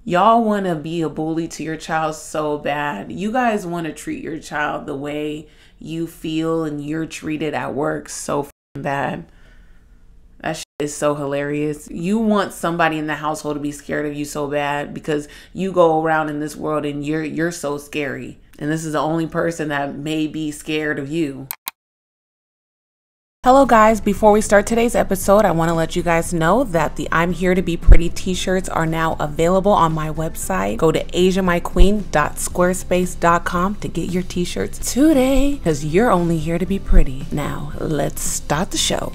Y'all want to be a bully to your child so bad. You guys want to treat your child the way you feel and you're treated at work so f***ing bad. That shit is so hilarious. You want somebody in the household to be scared of you so bad because you go around in this world and you're so scary. And this is the only person that may be scared of you. Hello guys, before we start today's episode, I want to let you guys know that the I'm Here to Be Pretty t-shirts are now available on my website. Go to asiamyqueen.squarespace.com to get your t-shirts today because you're only here to be pretty. Now, let's start the show.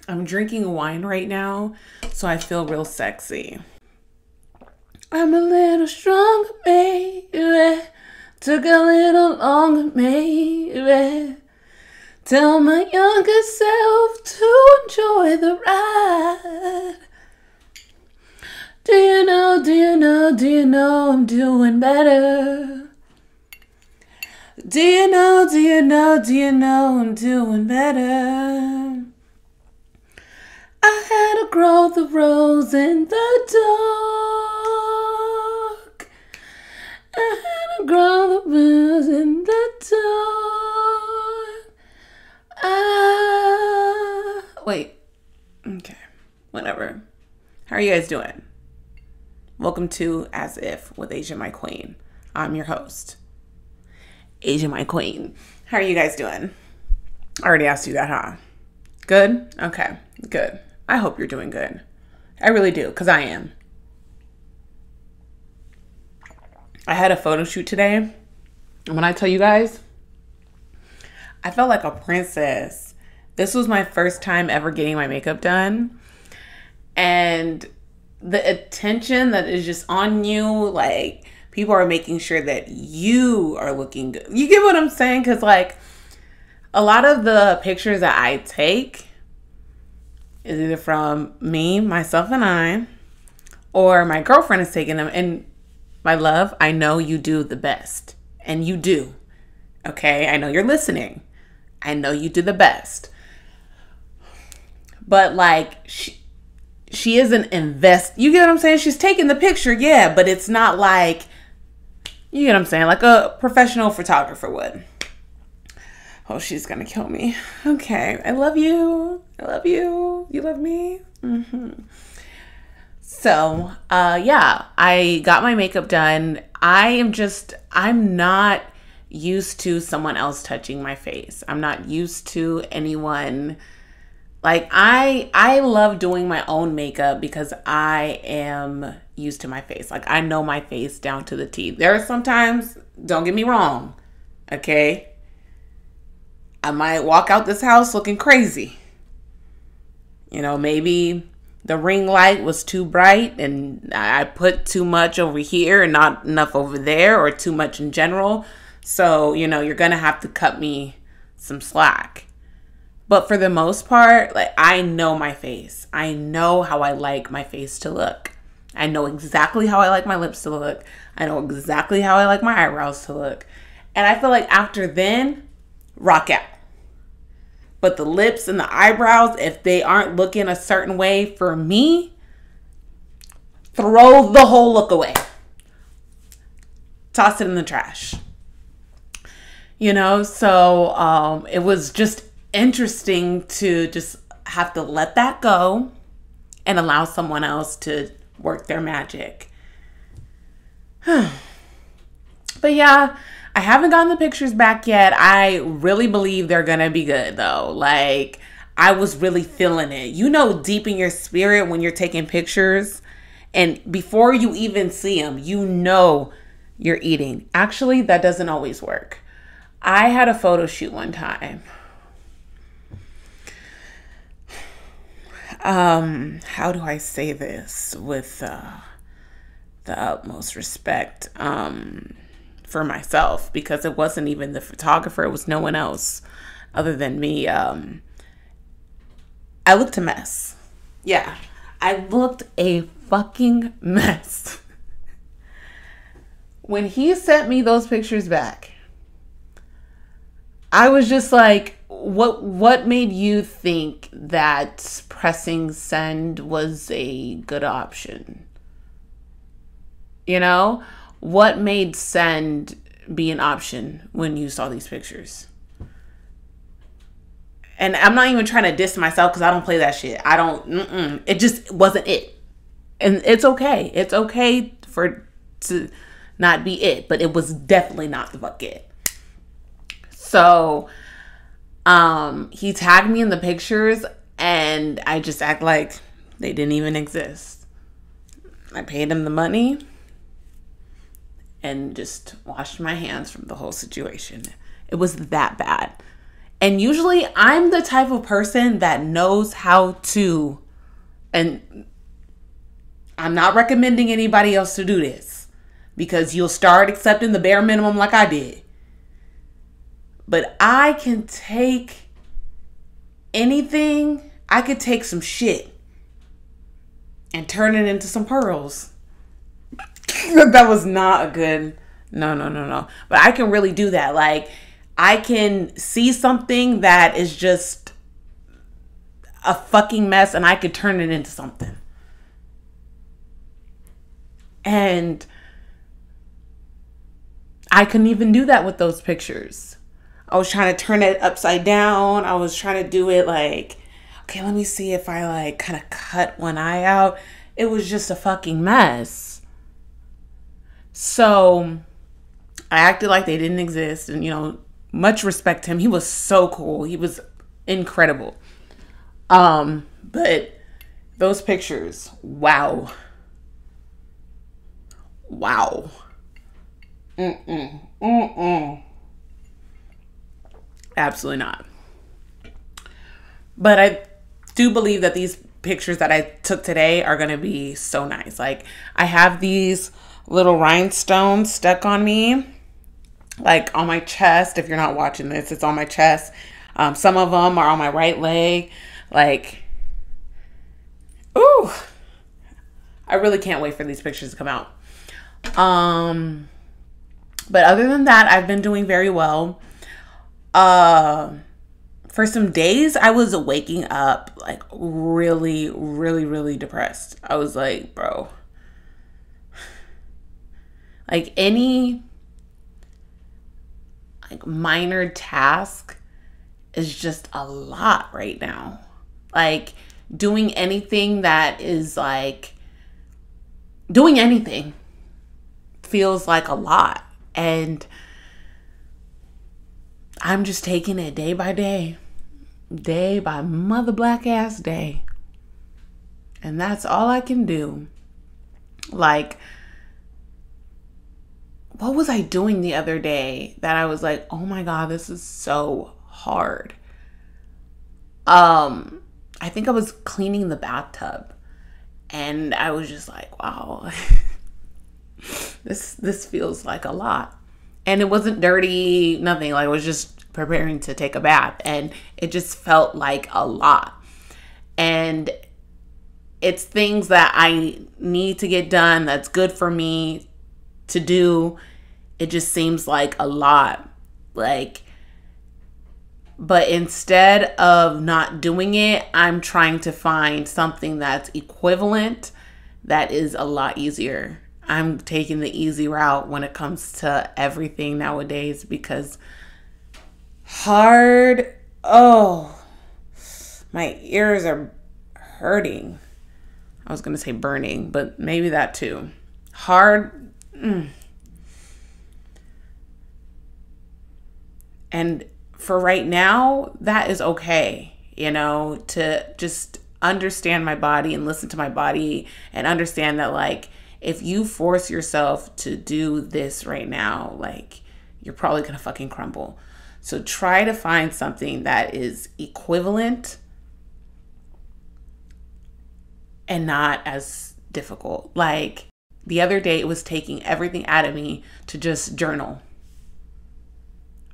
I'm drinking wine right now, so I feel real sexy. I'm a little stronger, baby. Took a little longer, maybe. Tell my younger self to enjoy the ride. Do you know I'm doing better? Do you know I'm doing better? I had to grow the rose in the dark. I had to grow the rose in the dark. Wait. Okay. Whatever. How are you guys doing? Welcome to As If with Asia My Queen. I'm your host, Asia My Queen. How are you guys doing? I already asked you that, huh? Good? Okay. Good. I hope you're doing good. I really do, because I am. I had a photo shoot today. And when I tell you guys, I felt like a princess. This was my first time ever getting my makeup done. And the attention that is just on you, like, people are making sure that you are looking good. You get what I'm saying? Because, like, a lot of the pictures that I take is either from me, myself, and I, or my girlfriend is taking them. And my love, I know you do the best. And you do. Okay? I know you're listening. I know you do the best. But, like, she isn't you get what I'm saying? She's taking the picture, yeah, but it's not like, you get what I'm saying? Like a professional photographer would. Oh, she's gonna kill me. Okay, I love you. I love you. You love me? Mm-hmm. So, yeah, I got my makeup done. I'm not used to someone else touching my face. I'm not used to anyone. Like, I love doing my own makeup because I am used to my face. Like, I know my face down to the T. There are sometimes, don't get me wrong, okay? I might walk out this house looking crazy. You know, maybe the ring light was too bright and I put too much over here and not enough over there, or too much in general. So, you know, you're going to have to cut me some slack. But for the most part, like, I know my face. I know how I like my face to look. I know exactly how I like my lips to look. I know exactly how I like my eyebrows to look. And I feel like after then, rock out. But the lips and the eyebrows, if they aren't looking a certain way for me, throw the whole look away. Toss it in the trash. You know, so it was just interesting to just have to let that go and allow someone else to work their magic. But yeah, I haven't gotten the pictures back yet. I really believe they're gonna be good though. Like, I was really feeling it. You know, deep in your spirit when you're taking pictures and before you even see them, you know you're eating. Actually, that doesn't always work. I had a photo shoot one time. How do I say this with the utmost respect for myself? Because it wasn't even the photographer. It was no one else other than me. I looked a mess. Yeah, I looked a fucking mess. When he sent me those pictures back, I was just like, what made you think that pressing send was a good option? You know, what made send be an option when you saw these pictures? And I'm not even trying to diss myself because I don't play that shit. I don't, it just wasn't it. And it's okay. It's okay to not be it, but it was definitely not the fuck it. So, he tagged me in the pictures and I just act like they didn't even exist. I paid him the money and just washed my hands from the whole situation. It was that bad. And usually I'm the type of person that knows how to, and I'm not recommending anybody else to do this because you'll start accepting the bare minimum like I did. But I can take anything. I could take some shit and turn it into some pearls. That was not a good, no. But I can really do that. Like, I can see something that is just a fucking mess and I could turn it into something. And I couldn't even do that with those pictures. I was trying to turn it upside down. I was trying to do it like, okay, let me see if I like kind of cut one eye out. It was just a fucking mess. So I acted like they didn't exist, and, you know, much respect to him. He was so cool. He was incredible. But those pictures, wow. Absolutely not. But I do believe that these pictures that I took today are going to be so nice. Like, I have these little rhinestones stuck on me, like on my chest. If you're not watching this, it's on my chest. Some of them are on my right leg. Like, ooh, I really can't wait for these pictures to come out. But other than that, I've been doing very well. For some days, I was waking up like really depressed. I was like, bro, like any like minor task is just a lot right now. Like, doing anything that is like, doing anything feels like a lot. And I'm just taking it day by day by mother black ass day. And that's all I can do. Like, what was I doing the other day that I was like, oh my God, this is so hard? I think I was cleaning the bathtub and I was just like, wow, this feels like a lot. And it wasn't dirty, nothing. Like, I was just preparing to take a bath and it just felt like a lot. And it's things that I need to get done that's good for me to do. It just seems like a lot. Like, but instead of not doing it, I'm trying to find something that's equivalent that is a lot easier. I'm taking the easy route when it comes to everything nowadays because hard, oh, my ears are hurting. I was going to say burning, but maybe that too. Hard. And for right now, that is okay, you know, to just understand my body and listen to my body and understand that, like, if you force yourself to do this right now, like, you're probably going to fucking crumble. So try to find something that is equivalent and not as difficult. Like, the other day, it was taking everything out of me to just journal.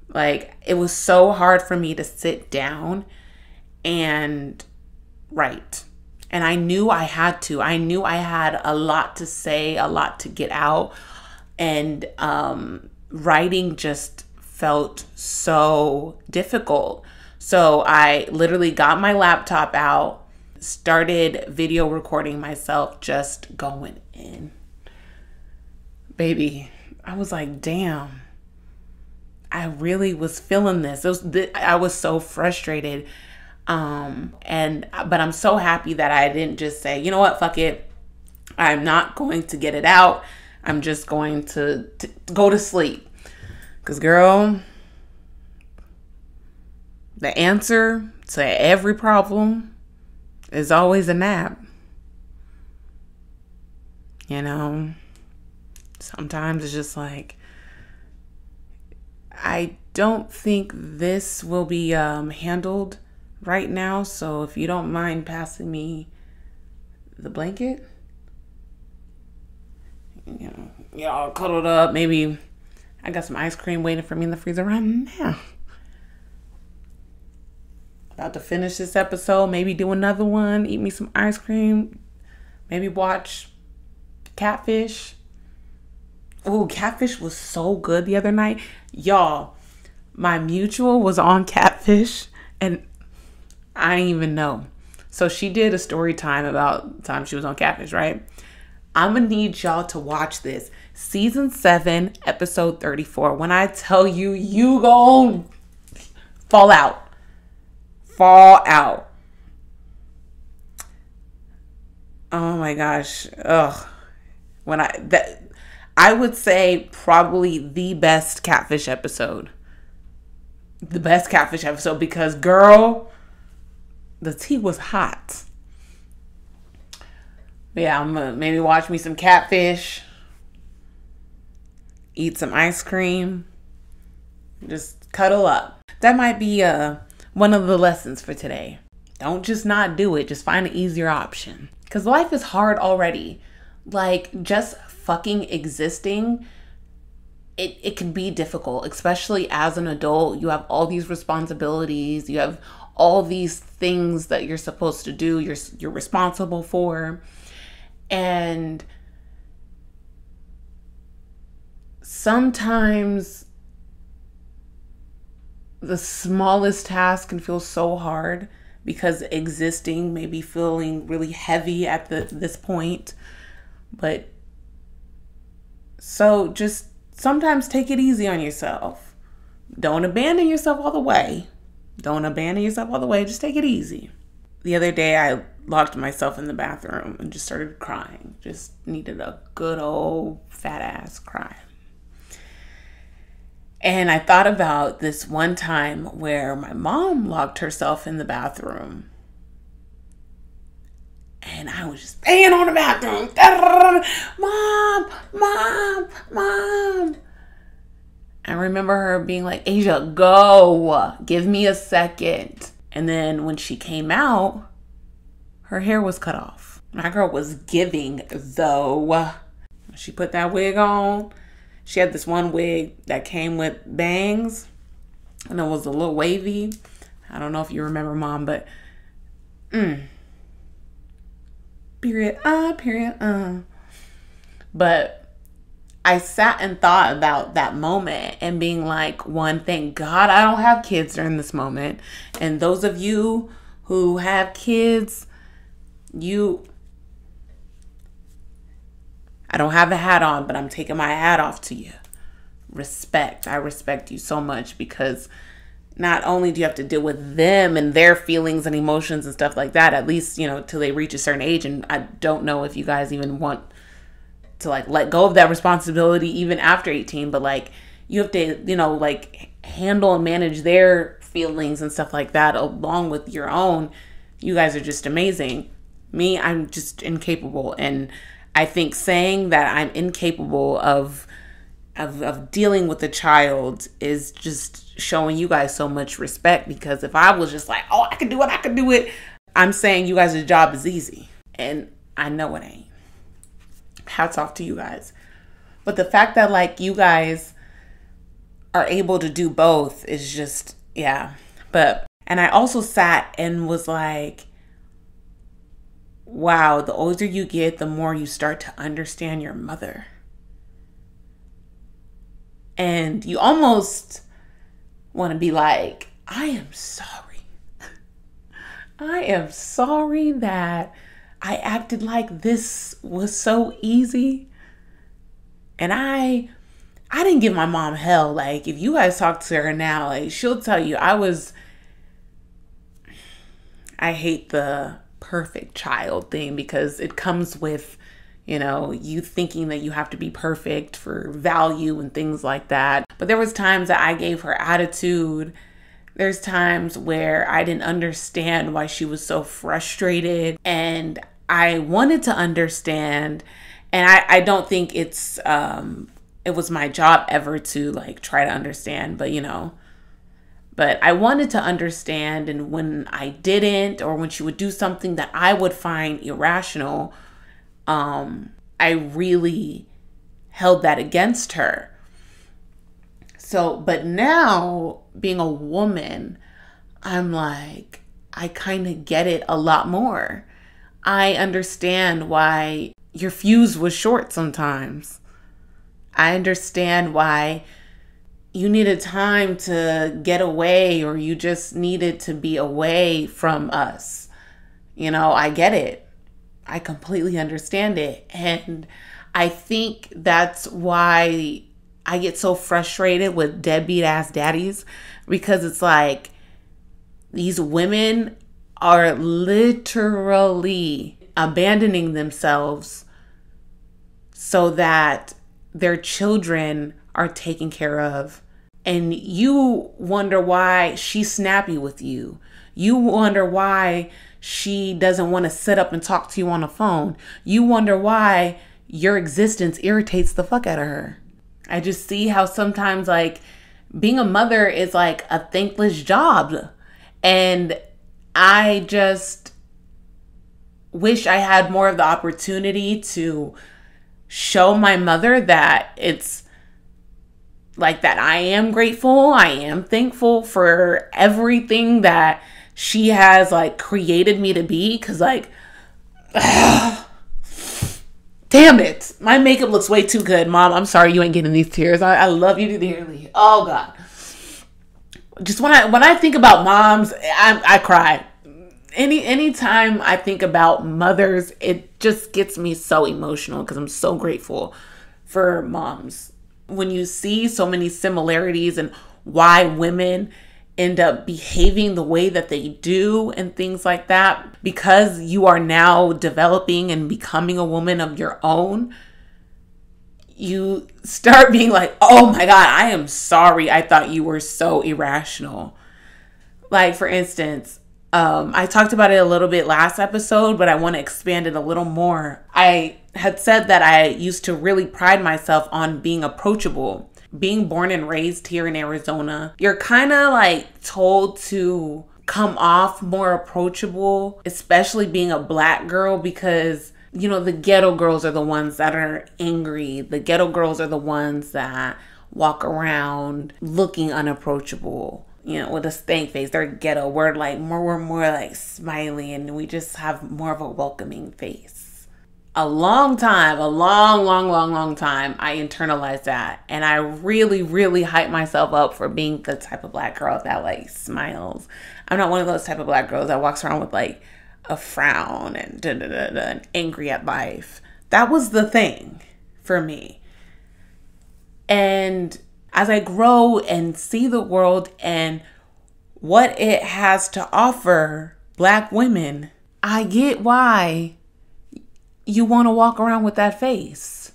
Like, it was so hard for me to sit down and write. And I knew I had to. I knew I had a lot to say, a lot to get out. And writing just felt so difficult. So I literally got my laptop out, started video recording myself just going in. baby, I was like, damn, I really was feeling this. I was so frustrated. But I'm so happy that I didn't just say, you know what, fuck it. I'm not going to get it out. I'm just going to go to sleep. Because, girl, the answer to every problem is always a nap. You know, sometimes it's just like, I don't think this will be handled right now. So if you don't mind passing me the blanket, you know, y'all cuddled up. Maybe I got some ice cream waiting for me in the freezer right now. About to finish this episode, maybe do another one, eat me some ice cream, maybe watch Catfish. Oh, Catfish was so good the other night. Y'all, my mutual was on Catfish and I didn't even know. So she did a story time about the time she was on Catfish, right? I'm gonna need y'all to watch this. Season 7, episode 34. When I tell you, you gon' fall out. Fall out. Oh my gosh. Ugh. I would say probably the best Catfish episode. The best Catfish episode because, girl, the tea was hot. But yeah, I'm gonna maybe watch me some Catfish, eat some ice cream, just cuddle up. That might be one of the lessons for today. Don't just not do it. Just find an easier option. Because life is hard already. Like, just fucking existing, it can be difficult, especially as an adult. You have all these responsibilities. You have all these things that you're supposed to do. You're responsible for. And sometimes the smallest task can feel so hard because existing may be feeling really heavy at this point. But so just sometimes take it easy on yourself. Don't abandon yourself all the way. Don't abandon yourself all the way. Just take it easy. The other day I locked myself in the bathroom and just started crying. Just needed a good old fat ass cry. And I thought about this one time where my mom locked herself in the bathroom. And I was just banging on the bathroom. Mom, mom, mom. I remember her being like, Asia, go. Give me a second. And then when she came out, her hair was cut off. My girl was giving, though. She put that wig on. She had this one wig that came with bangs. And it was a little wavy. I don't know if you remember, Mom, but... Period. But I sat and thought about that moment and being like, one, thank God I don't have kids during this moment. And those of you who have kids, I don't have a hat on, but I'm taking my hat off to you. Respect. I respect you so much because not only do you have to deal with them and their feelings and emotions and stuff like that, at least, you know, till they reach a certain age. And I don't know if you guys even want to like let go of that responsibility even after 18, but like you have to, you know, like handle and manage their feelings and stuff like that along with your own. You guys are just amazing. Me, I'm just incapable. And I think saying that I'm incapable of dealing with a child is just showing you guys so much respect, because if I was just like, oh, I can do it, I'm saying you guys' job is easy. And I know it ain't. Hats off to you guys. But the fact that like you guys are able to do both is just, yeah. And I also sat and was like, wow, the older you get, the more you start to understand your mother. And you almost want to be like, I am sorry. I am sorry that I acted like this was so easy. And I didn't give my mom hell. Like, if you guys talk to her now, like, she'll tell you I hate the perfect child thing because it comes with, you thinking that you have to be perfect for value and things like that. But there was times that I gave her attitude. There's times where I didn't understand why she was so frustrated, and I wanted to understand. And I don't think it was my job ever to like try to understand, but I wanted to understand. And when I didn't, or when she would do something that I would find irrational, I really held that against her. So, but now being a woman, I'm like, I kind of get it a lot more. I understand why your fuse was short sometimes. I understand why you needed time to get away, or you just needed to be away from us. I get it. I completely understand it. And I think that's why I get so frustrated with deadbeat ass daddies, because it's like these women are literally abandoning themselves so that their children are taken care of. And you wonder why she's snappy with you. You wonder why she doesn't want to sit up and talk to you on the phone. You wonder why your existence irritates the fuck out of her. I just see how sometimes like being a mother is like a thankless job. And I just wish I had more of the opportunity to show my mother that it's like that I am grateful, I am thankful for everything that she has like created me to be. Cause like, damn it, my makeup looks way too good. Mom, I'm sorry you ain't getting these tears. I love you dearly. Oh God. Just when I think about moms, I cry. Anytime I think about mothers, it just gets me so emotional because I'm so grateful for moms. When you see so many similarities and why women end up behaving the way that they do and things like that, because you are now developing and becoming a woman of your own, you start being like, oh my God, I am sorry. I thought you were so irrational. Like, for instance, I talked about it a little bit last episode, but I want to expand it a little more. I had said that I used to really pride myself on being approachable. Being born and raised here in Arizona, you're kind of like told to come off more approachable, especially being a Black girl, because the ghetto girls are the ones that are angry. The ghetto girls are the ones that walk around looking unapproachable, with a stank face. They're ghetto. We're more like smiley, and we just have more of a welcoming face. A long time, I internalized that. And I really, really hyped myself up for being the type of Black girl that like smiles. I'm not one of those type of Black girls that walks around with like a frown and and angry at life. That was the thing for me. And as I grow and see the world and what it has to offer Black women, I get why you want to walk around with that face.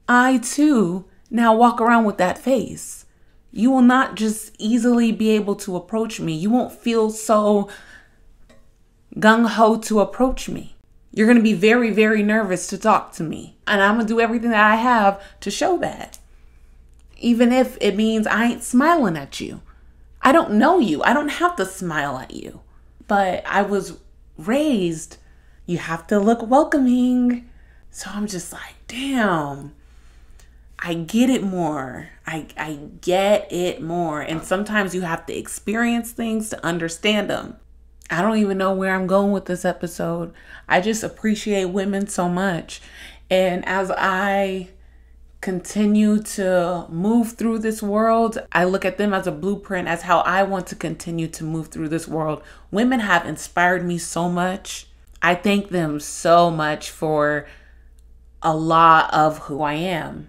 I too now walk around with that face. You will not just easily be able to approach me. You won't feel so gung-ho to approach me. You're going to be very, very nervous to talk to me. And I'm going to do everything that I have to show that. Even if it means I ain't smiling at you. I don't know you. I don't have to smile at you. But I was raised, you have to look welcoming. So I'm just like, damn, I get it more. I get it more. And sometimes you have to experience things to understand them. I don't even know where I'm going with this episode. I just appreciate women so much. And as I continue to move through this world, I look at them as a blueprint as how I want to continue to move through this world. Women have inspired me so much. I thank them so much for a lot of who I am.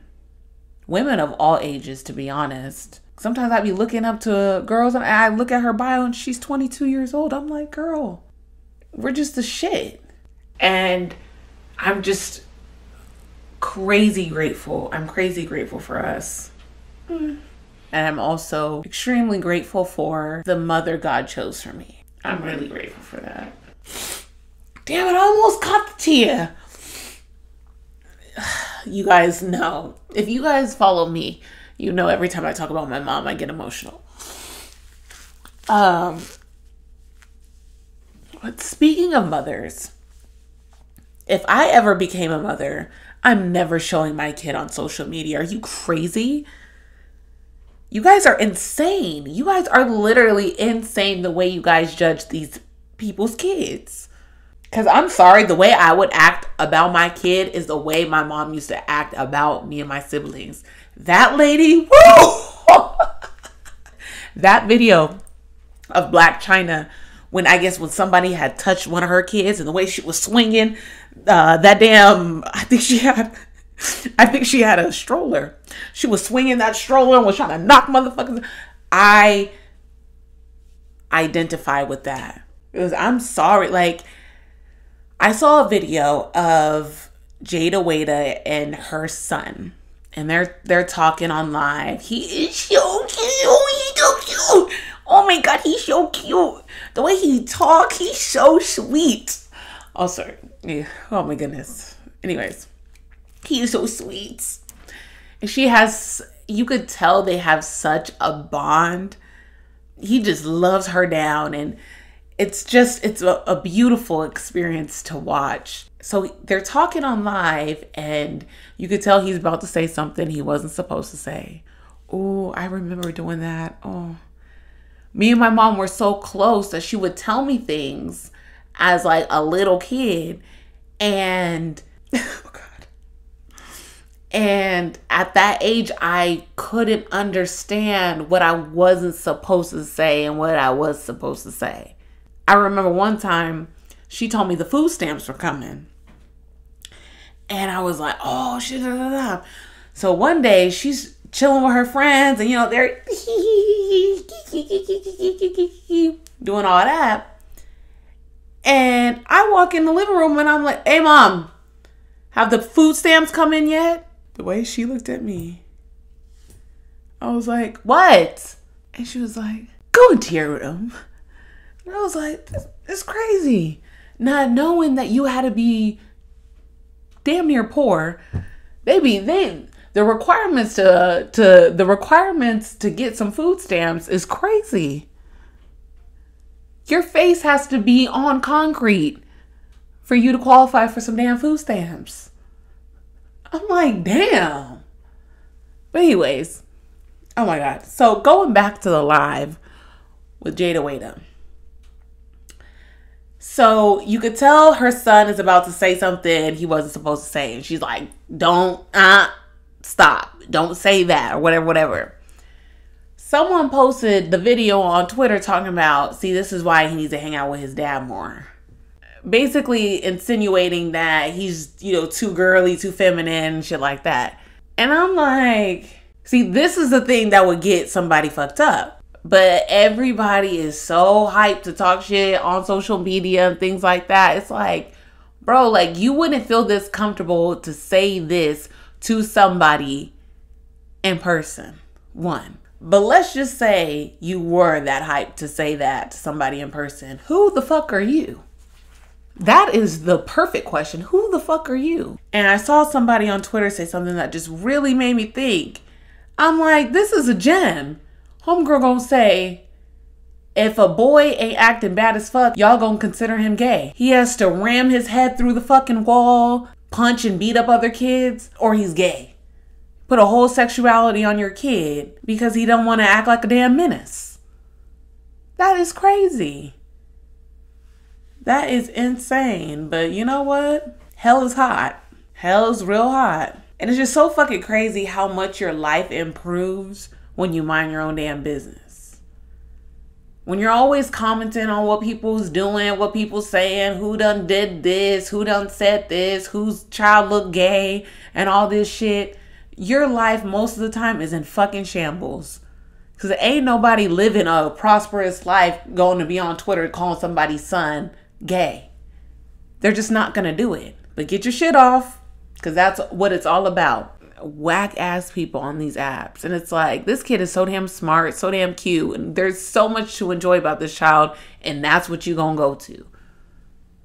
Women of all ages, to be honest. Sometimes I be looking up to girls and I look at her bio and she's 22 years old. I'm like, girl, we're just the shit. And I'm just crazy grateful. I'm crazy grateful for us. And I'm also extremely grateful for the mother God chose for me. I'm really grateful for that. Damn it, I almost caught the tear. You guys know. If you guys follow me, you know every time I talk about my mom, I get emotional. But speaking of mothers, if I ever became a mother, I'm never showing my kid on social media. Are you crazy? You guys are insane. You guys are literally insane the way you guys judge these people's kids. Because I'm sorry, the way I would act about my kid is the way my mom used to act about me and my siblings. That lady, woo! That video of Black China, when somebody had touched one of her kids and the way she was swinging, that damn, I think she had a stroller. She was swinging that stroller and was trying to knock motherfuckers. I identify with that. Because I'm sorry, like, I saw a video of Jada Wada and her son, and they're talking on live. He is so cute. He's so cute. Oh my God, he's so cute. The way he talks, he's so sweet. Oh, sorry. Yeah. Oh my goodness. Anyways, he is so sweet. And you could tell they have such a bond. He just loves her down, and it's a beautiful experience to watch. So they're talking on live and you could tell he's about to say something he wasn't supposed to say. Oh, I remember doing that. Oh, me and my mom were so close that she would tell me things as like a little kid. And, oh God. And at that age, I couldn't understand what I wasn't supposed to say and what I was supposed to say. I remember one time she told me the food stamps were coming. And I was like, oh, shit. Da, da, da. So one day she's chilling with her friends and, they're doing all that. And I walk in the living room and I'm like, hey, Mom, have the food stamps come in yet? The way she looked at me, I was like, what? And she was like, go into your room. And I was like, it's crazy. Not knowing that you had to be damn near poor. The requirements to get some food stamps is crazy. Your face has to be on concrete for you to qualify for some damn food stamps. I'm like, damn. But anyways, oh my God. So going back to the live with Jada Wada. So you could tell her son is about to say something he wasn't supposed to say. And she's like, don't, stop. Don't say that or whatever. Someone posted the video on Twitter talking about, see, this is why he needs to hang out with his dad more. Basically insinuating that he's, too girly, too feminine, shit like that. And I'm like, see, this is the thing that would get somebody fucked up. But everybody is so hyped to talk shit on social media and things like that. It's like, bro, like you wouldn't feel this comfortable to say this to somebody in person. One. But let's just say you were that hyped to say that to somebody in person. Who the fuck are you? That is the perfect question. Who the fuck are you? And I saw somebody on Twitter say something that just really made me think. I'm like, this is a gem. Homegirl gonna say, if a boy ain't acting bad as fuck, y'all gonna consider him gay. He has to ram his head through the fucking wall, punch and beat up other kids, or he's gay. Put a whole sexuality on your kid because he don't want to act like a damn menace. That is crazy. That is insane. But you know what? Hell is hot. Hell is real hot. And it's just so fucking crazy how much your life improves when you mind your own damn business. When you're always commenting on what people's doing, what people's saying, who done did this, who done said this, whose child looked gay, and all this shit, your life most of the time is in fucking shambles. Because ain't nobody living a prosperous life going to be on Twitter calling somebody's son gay. They're just not going to do it. But get your shit off, because that's what it's all about. Whack ass people on these apps. And it's like, this kid is so damn smart, so damn cute. And there's so much to enjoy about this child. And that's what you gonna go to. You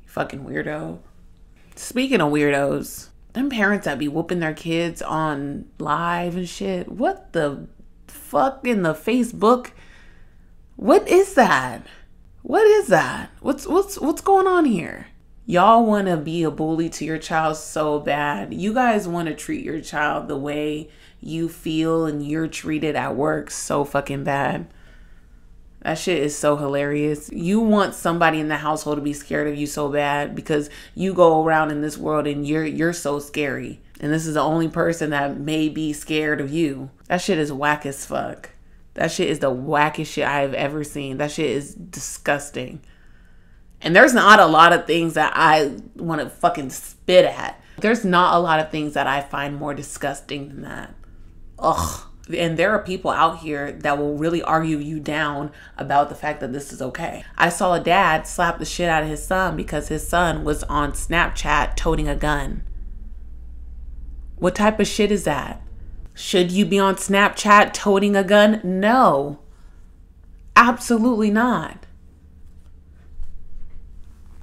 fucking weirdo. Speaking of weirdos, them parents that be whooping their kids on live and shit. What the fuck in the Facebook? What is that? What is that? What's going on here? Y'all want to be a bully to your child so bad. You guys want to treat your child the way you feel and you're treated at work so fucking bad. That shit is so hilarious. You want somebody in the household to be scared of you so bad because you go around in this world and you're so scary. And this is the only person that may be scared of you. That shit is whack as fuck. That shit is the wackest shit I've ever seen. That shit is disgusting. And there's not a lot of things that I want to fucking spit at. There's not a lot of things that I find more disgusting than that. Ugh. And there are people out here that will really argue you down about the fact that this is okay. I saw a dad slap the shit out of his son because his son was on Snapchat toting a gun. What type of shit is that? Should you be on Snapchat toting a gun? No. Absolutely not.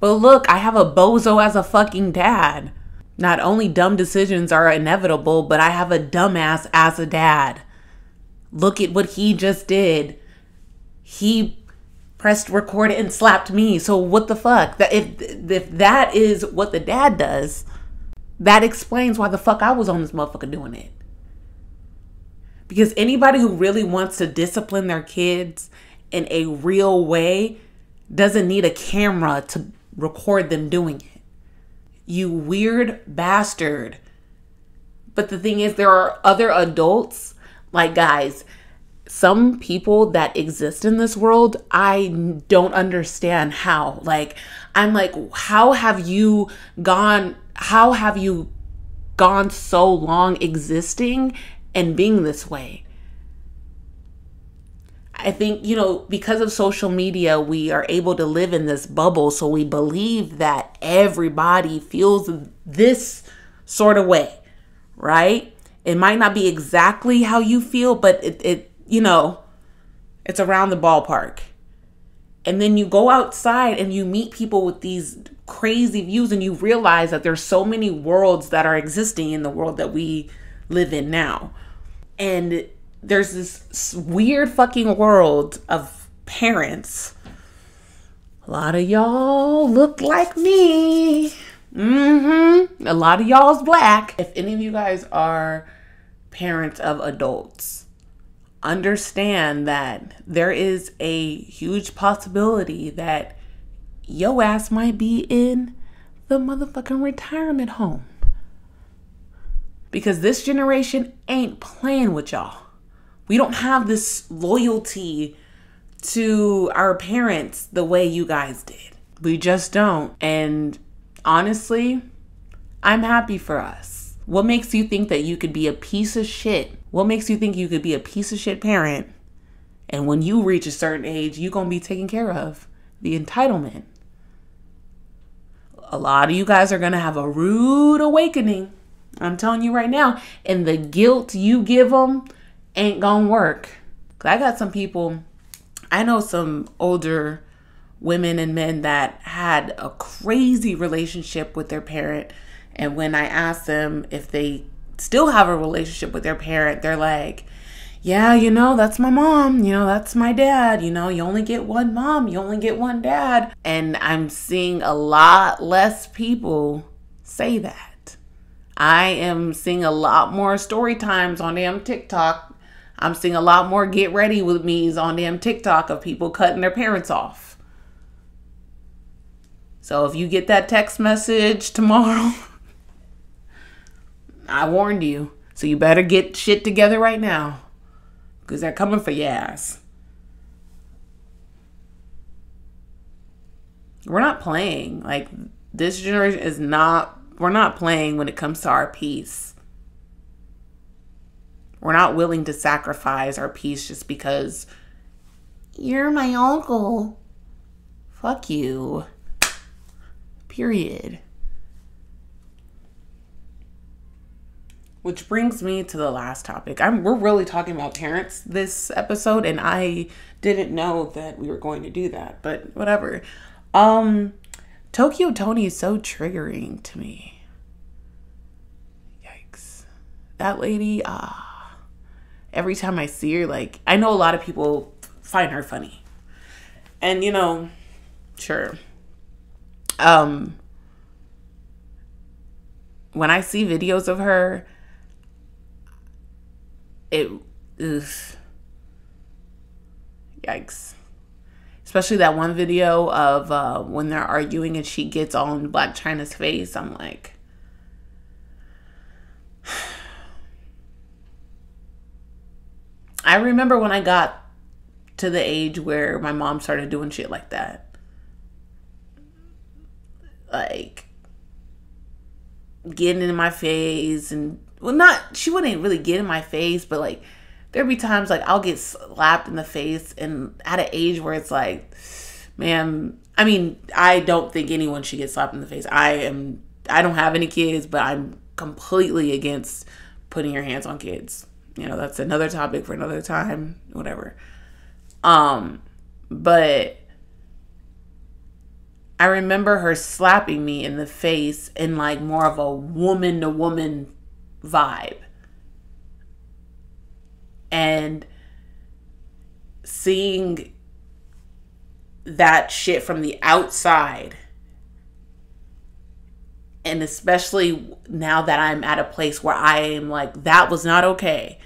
But look, I have a bozo as a fucking dad. Not only dumb decisions are inevitable, but I have a dumbass as a dad. Look at what he just did. He pressed record and slapped me. So what the fuck? If that is what the dad does, that explains why the fuck I was on this motherfucker doing it. Because anybody who really wants to discipline their kids in a real way doesn't need a camera to record them doing it. You weird bastard. But the thing is, there are other adults, like, guys, some people that exist in this world, I don't understand how. Like, I'm like, how have you gone so long existing and being this way? I think, because of social media, we are able to live in this bubble. So we believe that everybody feels this sort of way, right? It might not be exactly how you feel, but it's around the ballpark. And then you go outside and you meet people with these crazy views and you realize that there's so many worlds that are existing in the world that we live in now. And there's this weird fucking world of parents. A lot of y'all look like me. A lot of y'all's black. If any of you guys are parents of adults, understand that there is a huge possibility that yo ass might be in the motherfucking retirement home. Because this generation ain't playing with y'all. We don't have this loyalty to our parents the way you guys did. We just don't. And honestly, I'm happy for us. What makes you think that you could be a piece of shit? What makes you think you could be a piece of shit parent? And when you reach a certain age, you're going to be taken care of. The entitlement. A lot of you guys are going to have a rude awakening. I'm telling you right now. And the guilt you give them ain't gonna work. I got some people, I know some older women and men that had a crazy relationship with their parent. And when I asked them if they still have a relationship with their parent, they're like, yeah, that's my mom. That's my dad. You only get one mom. You only get one dad. And I'm seeing a lot less people say that. I am seeing a lot more story times on damn TikTok. I'm seeing a lot more get ready with me's on damn TikTok of people cutting their parents off. So if you get that text message tomorrow, I warned you. So you better get shit together right now. Because they're coming for your ass. We're not playing. Like, this generation is not, we're not playing when it comes to our peace. We're not willing to sacrifice our peace just because you're my uncle. Fuck you. Period. Which brings me to the last topic. We're really talking about parents this episode, and I didn't know that we were going to do that, but whatever. Tokyo Toni is so triggering to me. Yikes. That lady, every time I see her, like, I know a lot of people find her funny. And, you know, sure. When I see videos of her, yikes. Especially that one video of when they're arguing and she gets on Blac Chyna's face. I'm like, I remember when I got to the age where my mom started doing shit like that. Like, getting in my face and, well, she wouldn't really get in my face, but like, there'd be times like I'll get slapped in the face, and at an age where it's like, man, I mean, I don't think anyone should get slapped in the face. I don't have any kids, but I'm completely against putting your hands on kids. You know, that's another topic for another time, whatever. But I remember her slapping me in the face in like more of a woman to woman vibe. And seeing that shit from the outside, and especially now that I'm at a place where I am like, that was not okay.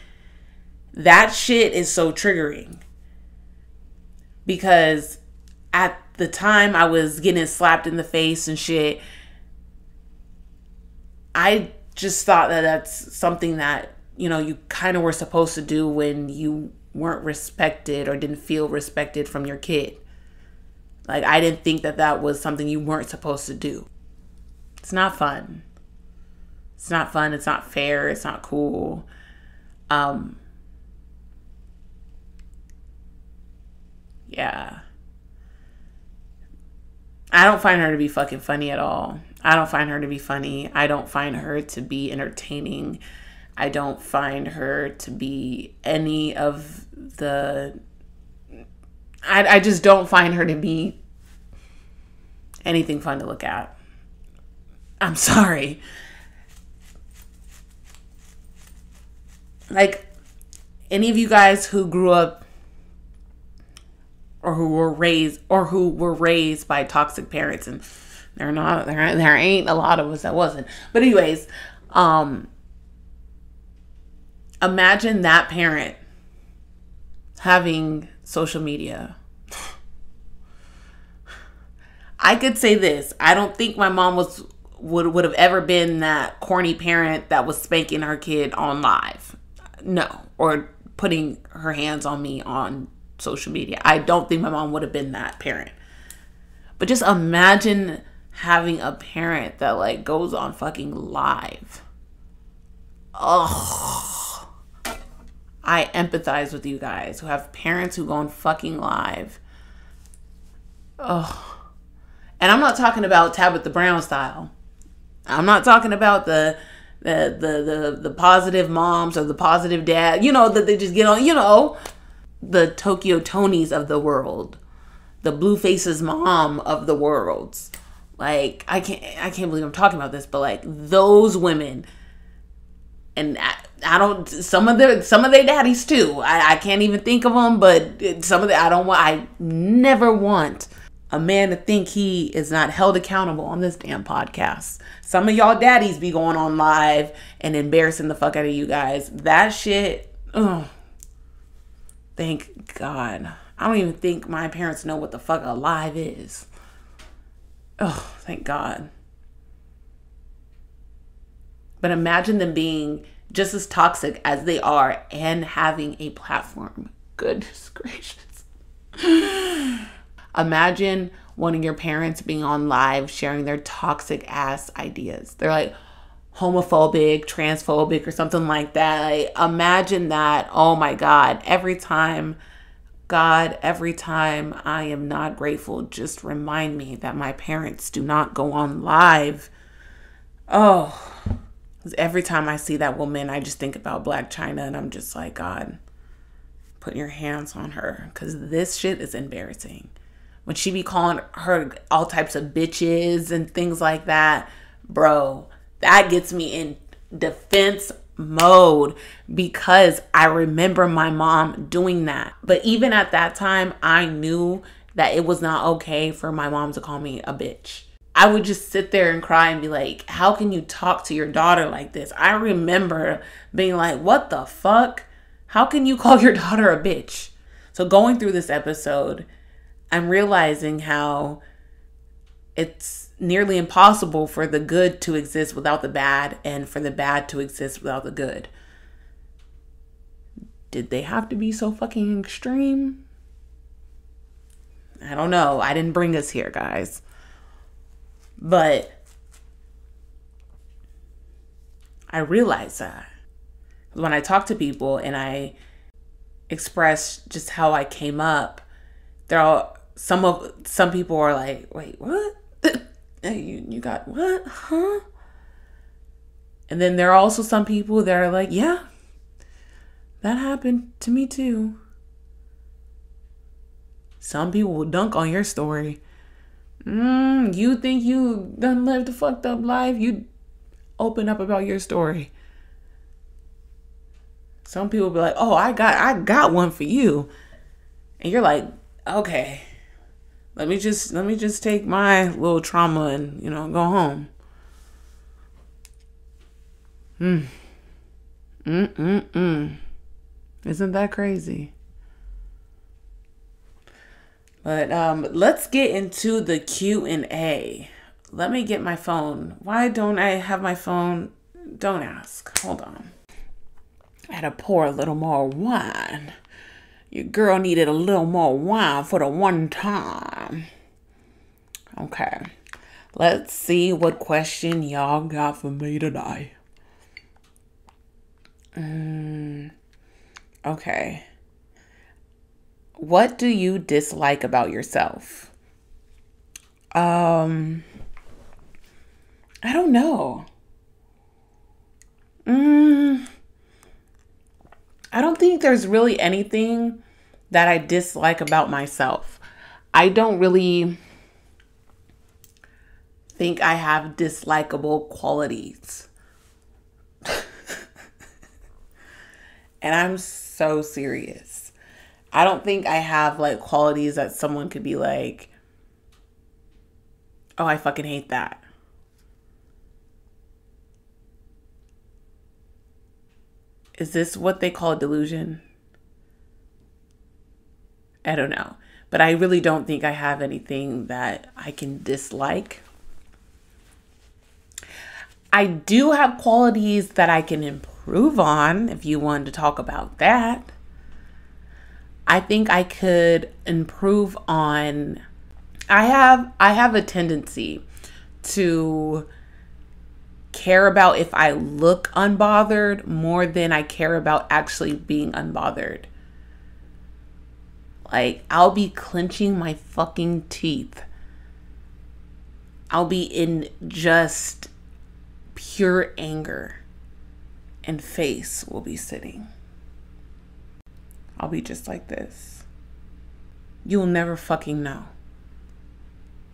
That shit is so triggering. Because at the time I was getting slapped in the face and shit, I just thought that that's something that, you know, you kind of were supposed to do when you weren't respected or didn't feel respected from your kid. Like, I didn't think that that was something you weren't supposed to do. It's not fun. It's not fun. It's not fair. It's not cool. Yeah. I don't find her to be fucking funny at all. I don't find her to be funny. I don't find her to be entertaining. I don't find her to be any of the... I just don't find her to be anything fun to look at. I'm sorry. Like, any of you guys who grew up or who were raised by toxic parents, and there ain't a lot of us that wasn't. But anyways, imagine that parent having social media. I could say this. I don't think my mom would have ever been that corny parent that was spanking her kid on live. No. Or putting her hands on me on social media. I don't think my mom would have been that parent. But just imagine having a parent that like goes on fucking live. Oh, I empathize with you guys who have parents who go on fucking live. Oh. And I'm not talking about Tabitha Brown style. I'm not talking about the positive moms or the positive dad, you know, that they just get on, you know, the Tokyo Tonis of the world, the Blueface's mom of the world. Like, I can't believe I'm talking about this, but like those women, and I don't, some of their daddies too. I can't even think of them, but I never want a man to think he is not held accountable on this damn podcast. Some of y'all daddies be going on live and embarrassing the fuck out of you guys. That shit, thank God. I don't even think my parents know what the fuck a live is. Oh, thank God. But imagine them being just as toxic as they are and having a platform. Goodness gracious. Imagine one of your parents being on live sharing their toxic ass ideas. They're like homophobic, transphobic, or something like that. Like, imagine that. Oh my God. Every time I am not grateful, just remind me that my parents do not go on live. Oh, because every time I see that woman, I just think about Black China, and I'm just like, God, put your hands on her, because this shit is embarrassing. When she be calling her all types of bitches and things like that, bro, that gets me in defense mode, because I remember my mom doing that. But even at that time, I knew that it was not okay for my mom to call me a bitch. I would just sit there and cry and be like, how can you talk to your daughter like this? I remember being like, what the fuck? How can you call your daughter a bitch? So going through this episode, I'm realizing how it's nearly impossible for the good to exist without the bad, and for the bad to exist without the good. Did they have to be so fucking extreme? I don't know. I didn't bring us here, guys. But I realize that when I talk to people and I express just how I came up, some people are like, wait, what? You got what? Huh? And then there are also some people that are like, yeah, that happened to me too. Some people will dunk on your story. You think you done lived a fucked up life? You open up about your story. Some people be like, oh, I got one for you. And you're like, okay, let me just take my little trauma and, go home. Isn't that crazy? But let's get into the Q&A. Let me get my phone. Why don't I have my phone? Don't ask. Hold on. I had to pour a little more wine. Your girl needed a little more wine for the one time. Okay. Let's see what question y'all got for me today. Okay. What do you dislike about yourself? I don't know. I don't think there's really anything that I dislike about myself. I don't really think I have dislikable qualities. And I'm so serious. I don't think I have like qualities that someone could be like, oh, I fucking hate that. Is this what they call delusion? I don't know. But I really don't think I have anything that I can dislike. I do have qualities that I can improve on, if you wanted to talk about that. I think I could improve on, I have a tendency to care about if I look unbothered more than I care about actually being unbothered. Like, I'll be clenching my fucking teeth. I'll be in just pure anger, and face will be sitting. I'll be just like this. You will never fucking know.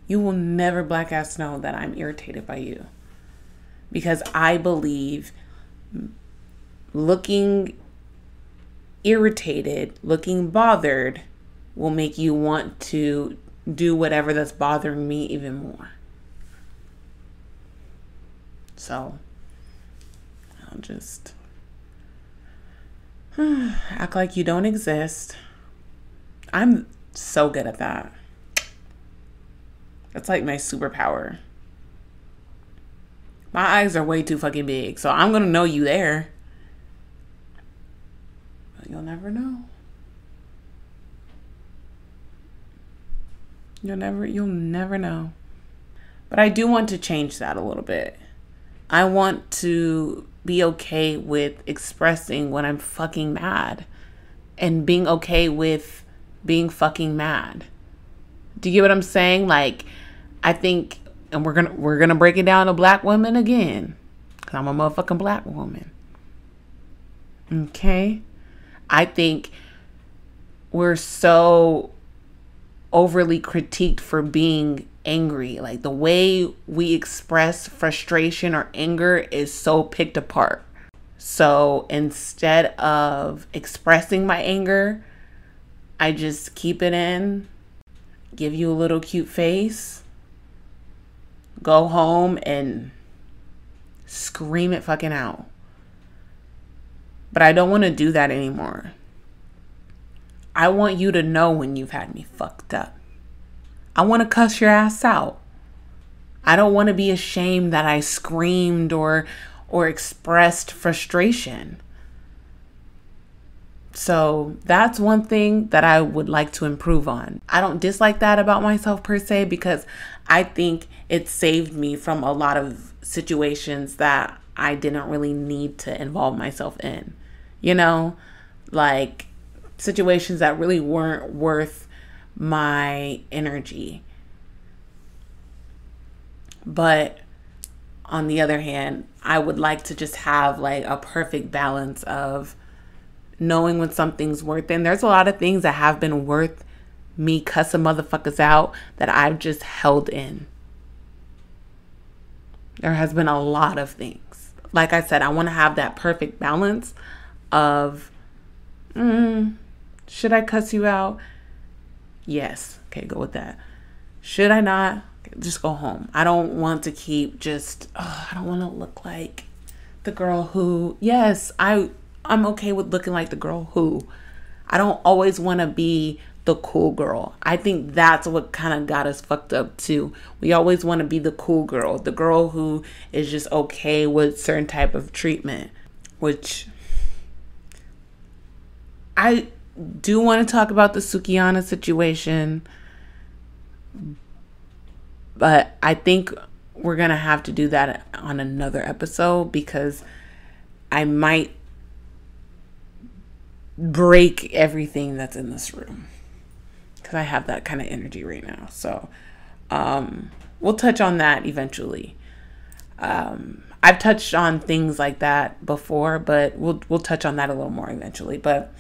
You will never black ass know that I'm irritated by you. Because I believe looking irritated, looking bothered will make you want to do whatever that's bothering me even more. So I'll just act like you don't exist. I'm so good at that. That's like my superpower. My eyes are way too fucking big, so I'm gonna know you there. But you'll never know. You'll never know. But I do want to change that a little bit. I want to be okay with expressing when I'm fucking mad and being okay with being fucking mad. Do you get what I'm saying? Like, I think, and we're gonna break it down to black women again, because I'm a motherfucking black woman. Okay? I think we're so overly critiqued for being angry. Like, the way we express frustration or anger is so picked apart. So instead of expressing my anger, I just keep it in, give you a little cute face, go home and scream it fucking out. But I don't want to do that anymore. I want you to know when you've had me fucked up. I want to cuss your ass out. I don't want to be ashamed that I screamed or expressed frustration. So that's one thing that I would like to improve on. I don't dislike that about myself per se, because I think it saved me from a lot of situations that I didn't really need to involve myself in. You know, like situations that really weren't worth my energy. But on the other hand, I would like to just have like a perfect balance of knowing when something's worth it. And there's a lot of things that have been worth me cussing motherfuckers out that I've just held in. There has been a lot of things. Like I said, I want to have that perfect balance of, should I cuss you out? Yes. Okay, go with that. Should I not? Just go home. I don't want to keep just, I don't want to look like the girl who, yes, I'm okay with looking like the girl who. I don't always want to be the cool girl. I think that's what kind of got us fucked up too. We always want to be the cool girl, the girl who is just okay with certain type of treatment, which I do want to talk about the Sukihana situation, but I think we're going to have to do that on another episode, because I might break everything that's in this room, because I have that kind of energy right now. So we'll touch on that eventually. I've touched on things like that before, but we'll touch on that a little more eventually. But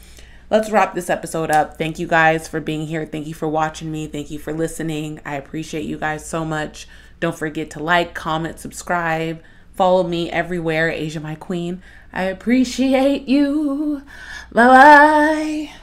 let's wrap this episode up. Thank you guys for being here. Thank you for watching me. Thank you for listening. I appreciate you guys so much. Don't forget to like, comment, subscribe. Follow me everywhere, Asia My Queen. I appreciate you. Bye-bye.